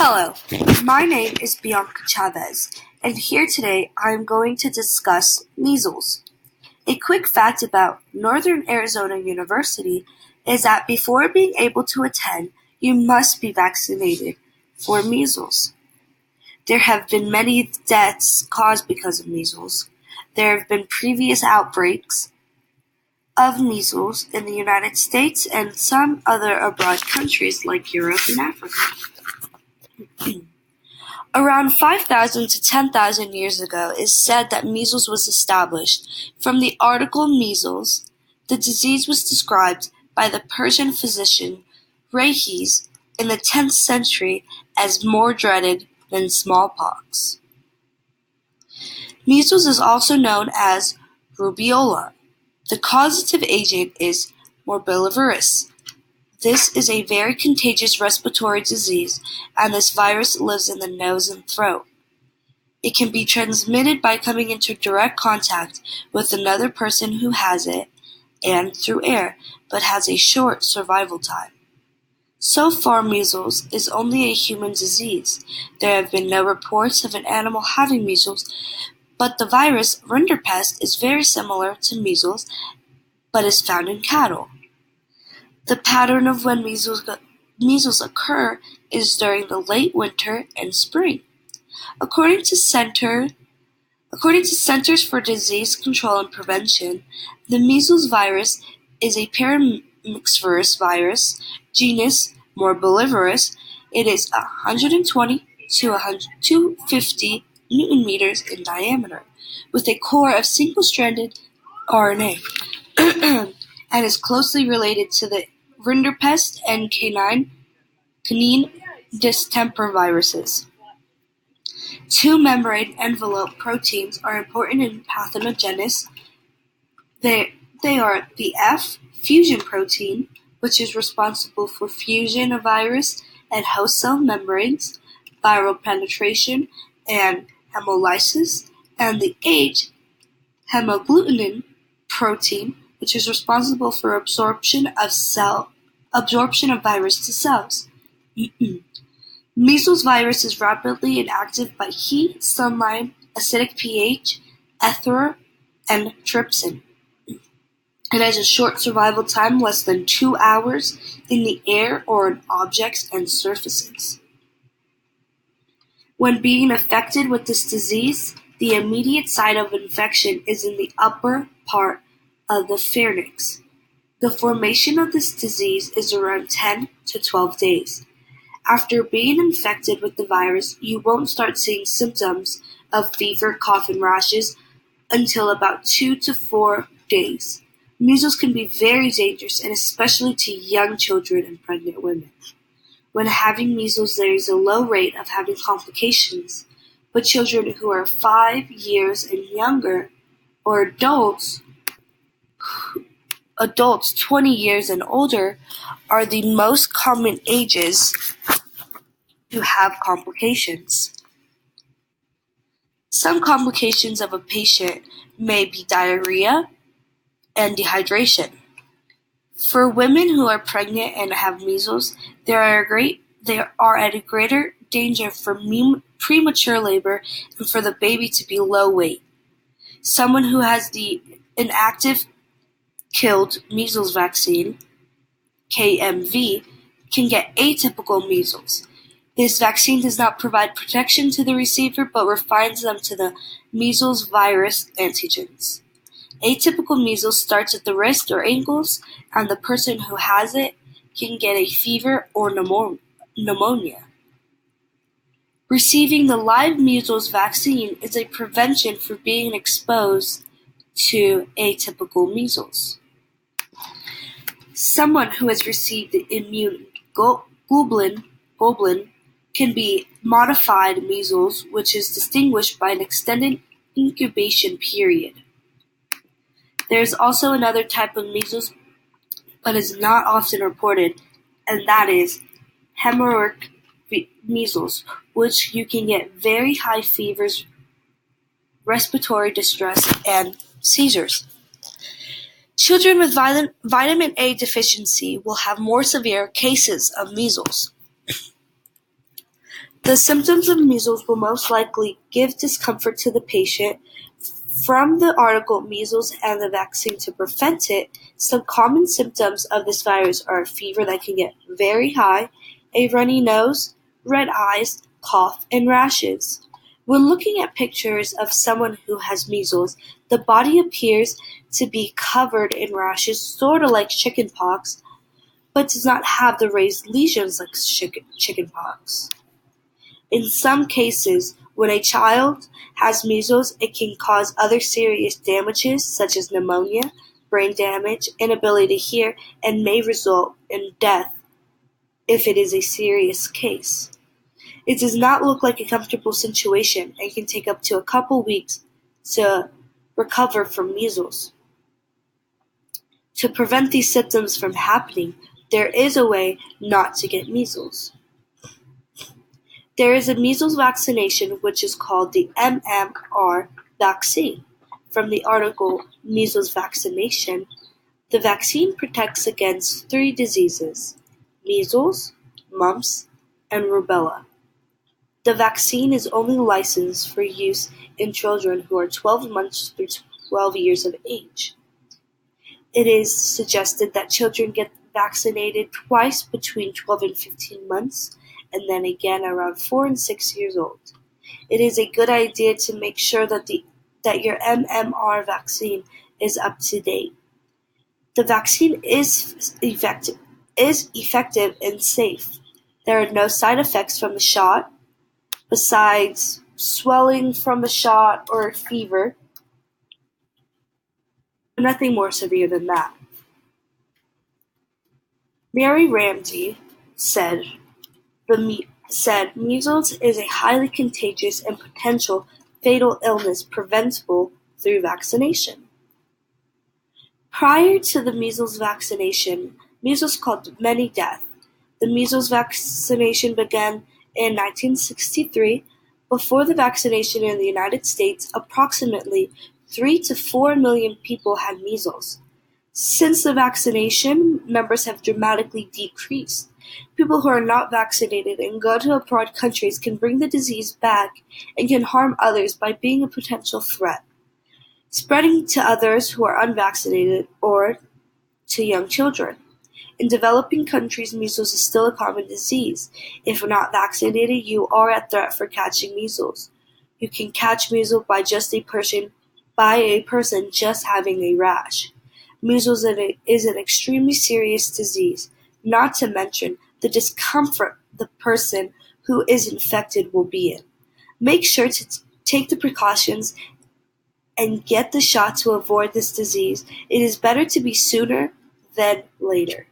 Hello, my name is Bianca Chavez, and here today I am going to discuss measles. A quick fact about Northern Arizona University is that before being able to attend, you must be vaccinated for measles. There have been many deaths caused because of measles. There have been previous outbreaks of measles in the United States and some other abroad countries like Europe and Africa. Around 5,000 to 10,000 years ago, it is said that measles was established. From the article Measles, the disease was described by the Persian physician Rhazes in the 10th century as more dreaded than smallpox. Measles is also known as rubeola. The causative agent is morbillivirus. This is a very contagious respiratory disease, and this virus lives in the nose and throat. It can be transmitted by coming into direct contact with another person who has it and through air, but has a short survival time. So far, measles is only a human disease. There have been no reports of an animal having measles, but the virus rinderpest is very similar to measles, but is found in cattle. The pattern of when measles occur is during the late winter and spring. According to Centers for Disease Control and Prevention, the measles virus is a paramyxvirus virus, genus Morbillivirus. It is 120 to 250 Newton meters in diameter, with a core of single-stranded RNA. And is closely related to the rinderpest and canine distemper viruses. Two membrane envelope proteins are important in pathogenesis. They are the F fusion protein, which is responsible for fusion of virus and host cell membranes, viral penetration, and hemolysis, and the H hemagglutinin protein, which is responsible for absorption of virus to cells. Measles virus is rapidly inactive by heat, sunlight, acidic pH, ether, and trypsin. It has a short survival time, less than 2 hours, in the air or on objects and surfaces. When being affected with this disease, the immediate site of infection is in the upper part of the pharynx. The formation of this disease is around 10 to 12 days. After being infected with the virus, you won't start seeing symptoms of fever, cough, and rashes until about 2 to 4 days. Measles can be very dangerous, and especially to young children and pregnant women. When having measles, there is a low rate of having complications, but children who are 5 years and younger, or adults 20 years and older, are the most common ages to have complications. Some complications of a patient may be diarrhea and dehydration. For women who are pregnant and have measles, they are at a greater danger for premature labor and for the baby to be low weight. Someone who has the inactive killed measles vaccine, KMV, can get atypical measles. This vaccine does not provide protection to the receiver but refines them to the measles virus antigens. Atypical measles starts at the wrist or ankles, and the person who has it can get a fever or pneumonia. Receiving the live measles vaccine is a prevention for being exposed to atypical measles. Someone who has received the immune globulin can be modified measles, which is distinguished by an extended incubation period. There is also another type of measles, but is not often reported, and that is hemorrhagic measles, which you can get very high fevers, respiratory distress, and seizures. Children with vitamin A deficiency will have more severe cases of measles. The symptoms of measles will most likely give discomfort to the patient. From the article "Measles and the Vaccine to Prevent It", some common symptoms of this virus are a fever that can get very high, a runny nose, red eyes, cough, and rashes. When looking at pictures of someone who has measles, the body appears to be covered in rashes, sort of like chickenpox, but does not have the raised lesions like chickenpox. In some cases, when a child has measles, it can cause other serious damages such as pneumonia, brain damage, inability to hear, and may result in death if it is a serious case. It does not look like a comfortable situation and can take up to a couple weeks to recover from measles. To prevent these symptoms from happening, there is a way not to get measles. There is a measles vaccination which is called the MMR vaccine. From the article "Measles Vaccination", the vaccine protects against 3 diseases: measles, mumps, and rubella. The vaccine is only licensed for use in children who are 12 months through 12 years of age. It is suggested that children get vaccinated twice between 12 and 15 months, and then again around 4 and 6 years old. It is a good idea to make sure that your MMR vaccine is up to date. The vaccine is effective and safe. There are no side effects from the shot, besides swelling from the shot or fever, but nothing more severe than that. Mary Ramsey said measles is a highly contagious and potential fatal illness preventable through vaccination. Prior to the measles vaccination, measles caused many deaths. The measles vaccination began in 1963. Before the vaccination in the United States, approximately 3 to 4 million people had measles. Since the vaccination, numbers have dramatically decreased. People who are not vaccinated and go to abroad countries can bring the disease back and can harm others by being a potential threat, spreading to others who are unvaccinated or to young children. In developing countries, measles is still a common disease. If not vaccinated, you are at threat for catching measles. You can catch measles by a person just having a rash. Measles is an extremely serious disease, not to mention the discomfort the person who is infected will be in. Make sure to take the precautions and get the shot to avoid this disease. It is better to be sooner than later.